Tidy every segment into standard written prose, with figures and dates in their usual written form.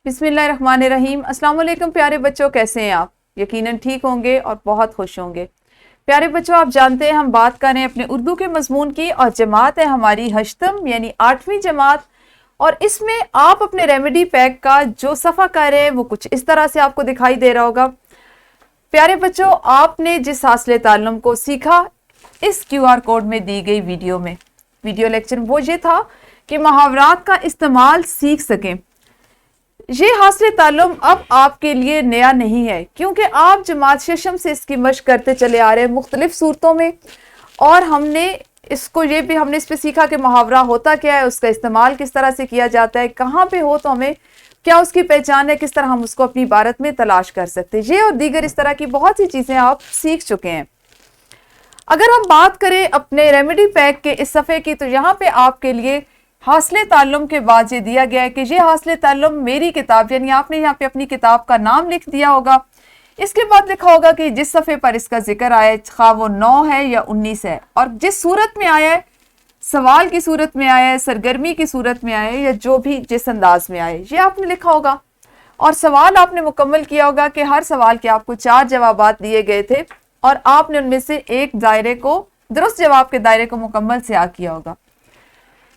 बिस्मिल्लाहिर्रहमानिर्रहीम। अस्सलाम वालेकुम प्यारे बच्चों, कैसे हैं आप? यकीनन ठीक होंगे और बहुत खुश होंगे। प्यारे बच्चों, आप जानते हैं हम बात कर रहे हैं अपने उर्दू के मजमून की और जमात है हमारी हश्तम यानी 8वीं जमात। और इसमें आप अपने रेमेडी पैक का जो सफ़ा कर रहे हैं वो कुछ इस तरह से आपको दिखाई दे रहा होगा। प्यारे बच्चों, आपने जिस हासिल ताल्लुम को सीखा इस QR कोड में दी गई वीडियो लेक्चर वो ये था कि मुहावरात का इस्तेमाल सीख सकें। ये हासिल ताल्लुम अब आपके लिए नया नहीं है, क्योंकि आप जमात शशम से इसकी मशक करते चले आ रहे हैं मुख्तलिफ सूरतों में। और हमने इस पे सीखा कि मुहावरा होता क्या है, उसका इस्तेमाल किस तरह से किया जाता है, कहाँ पे हो तो हमें क्या उसकी पहचान है, किस तरह हम उसको अपनी इबारत में तलाश कर सकते हैं। ये और दीगर इस तरह की बहुत सी चीज़ें आप सीख चुके हैं। अगर हम बात करें अपने रेमेडी पैक के इस सफ़े की, तो यहाँ पे आपके लिए हासिल ताल्लुम के बाद ये दिया गया है कि ये हासिल ताल्लुम मेरी किताब, यानी आपने यहाँ पे अपनी किताब का नाम लिख दिया होगा। इसके बाद लिखा होगा कि जिस सफ़े पर इसका जिक्र आया है, खा वो 9 है या 19 है, और जिस सूरत में आया है, सवाल की सूरत में आया है, सरगर्मी की सूरत में आया है, या जो भी जिस अंदाज में आए, ये आपने लिखा होगा। और सवाल आपने मुकम्मल किया होगा कि हर सवाल के आपको 4 जवाबात दिए गए थे और आपने उनमें से एक दायरे को, दुरुस्त जवाब के दायरे को मुकम्मल सियाह किया होगा।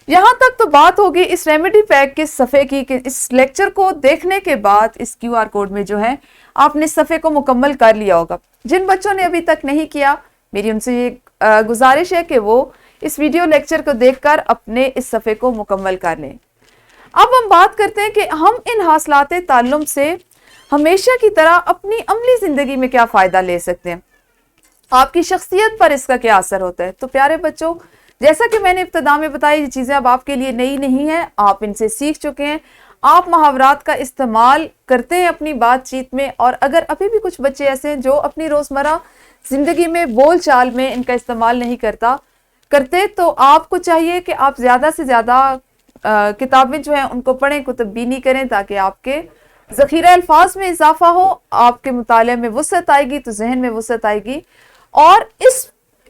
यहाँ तक तो बात होगी इस रेमेडी पैक के सफ़े की कि इस लेक्चर को देखने के बाद इस QR कोड में जो है आपने सफ़े को मुकम्मल कर लिया होगा। जिन बच्चों ने अभी तक नहीं किया, मेरी उनसे ये गुजारिश है कि वो इस वीडियो लेक्चर को देखकर अपने इस सफ़े को मुकम्मल कर लें। अब हम बात करते हैं कि हम इन हासिलात ताल्लुम से हमेशा की तरह अपनी अमली ज़िंदगी में क्या फ़ायदा ले सकते हैं, आपकी शख्सियत पर इसका क्या असर होता है। तो प्यारे बच्चों, जैसा कि मैंने इब्तिदा में बताया, ये चीज़ें अब आपके लिए नई नहीं है, आप इनसे सीख चुके हैं। आप मुहावरात का इस्तेमाल करते हैं अपनी बातचीत में, और अगर अभी भी कुछ बच्चे ऐसे हैं जो अपनी रोज़मर्रा ज़िंदगी में बोल चाल में इनका इस्तेमाल नहीं करते, तो आपको चाहिए कि आप ज़्यादा से ज़्यादा किताबें जो हैं उनको पढ़ें, कुतुबबीनी करें, ताकि आपके ज़ख़ीरा अल्फाज में इजाफा हो, आपके मुताले में वुसअत आएगी तो जहन में वुसअत आएगी। और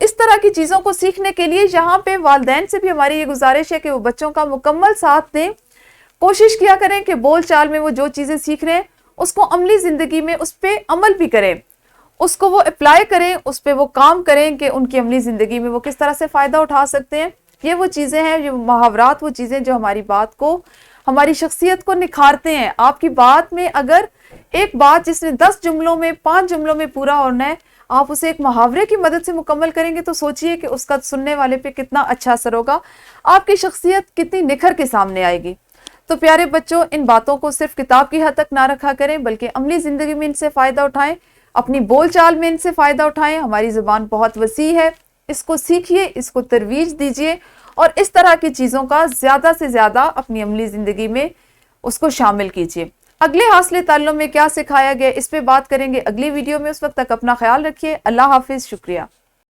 इस तरह की चीज़ों को सीखने के लिए यहाँ पे वालिदैन से भी हमारी ये गुजारिश है कि वो बच्चों का मुकम्मल साथ दें। कोशिश किया करें कि बोल चाल में वो जो चीज़ें सीख रहे हैं उसको अमली ज़िंदगी में उस पर अमल भी करें, उसको वो अप्लाई करें, उस पर वो काम करें कि उनकी अमली ज़िंदगी में वो किस तरह से फ़ायदा उठा सकते हैं। ये वो चीज़ें हैं, ये मुहावरात वो चीज़ें जो हमारी बात को, हमारी शख्सियत को निखारते हैं। आपकी बात में अगर एक बात जिसने 10 जुमलों में 5 जुमलों में पूरा होना है, आप उसे एक मुहावरे की मदद से मुकम्मल करेंगे तो सोचिए कि उसका सुनने वाले पे कितना अच्छा असर होगा, आपकी शख्सियत कितनी निखर के सामने आएगी। तो प्यारे बच्चों, इन बातों को सिर्फ किताब की हद तक ना रखा करें, बल्कि अमली ज़िंदगी में इनसे फ़ायदा उठाएं, अपनी बोल चाल में इनसे फ़ायदा उठाएं। हमारी ज़ुबान बहुत वसी है, इसको सीखिए, इसको तरवीज दीजिए और इस तरह की चीज़ों का ज़्यादा से ज़्यादा अपनी अमली ज़िंदगी में उसको शामिल कीजिए। अगले हासिल ताल्लुम में क्या सिखाया गया, इस पे बात करेंगे अगली वीडियो में। उस वक्त तक अपना ख्याल रखिए। अल्लाह हाफिज़, शुक्रिया।